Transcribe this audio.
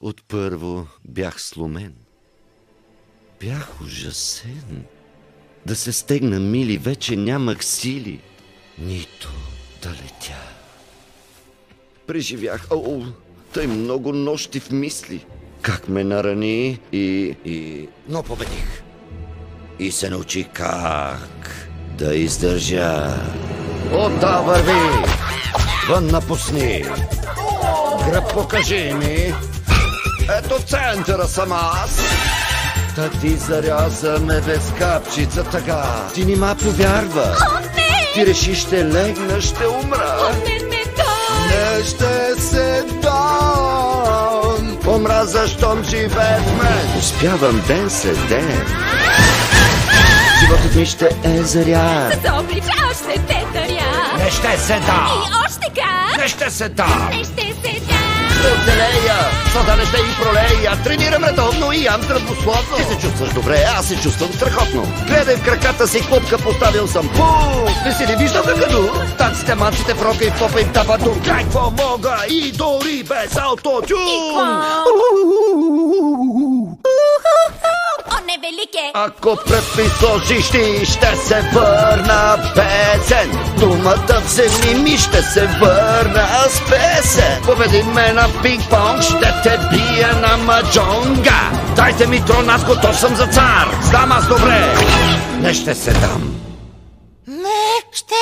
Отпърво бях сломен. Бях ужасен. Да се стегна мили, вече нямах сили. Нито да летя. Преживях тъй много нощи в мисли. Как ме нарани но победих. И се научих как да издържа. Ота върви! Вън напусни! Гръб покажи ми! Ето центъра съм аз! Та ти зарязаме без капчица тъга. Ти нима повярва. Ти реши ще легна, ще умра. Не ще се дам. Умра, защом живее в мен. Успявам ден след ден. Животът ми ще е заря. С облича още те даря. Не ще се дам. И още как? Не ще се дам. Не ще се дам. Ще оцелея, за да не ще и пролея. Тренирам редовно и ям здравословно. Ти се чувстваш добре, аз се чувствам страхотно. Гледай в краката си клопка, поставил съм. Не си ли виждал какъдо? Танците, манците, в рока и в попа и в табаду. Какво мога и дори без аутотюн. О, не велике! Ако пръв ми сложиш, ти ще се върна песен. Думата вземи ми, ще се върна с песен. Поведи ме на пинг-понг, ще те бия на маджонга. Дайте ми трон, аз готов съм за цар. Знам аз добре, не ще се дам. Не ще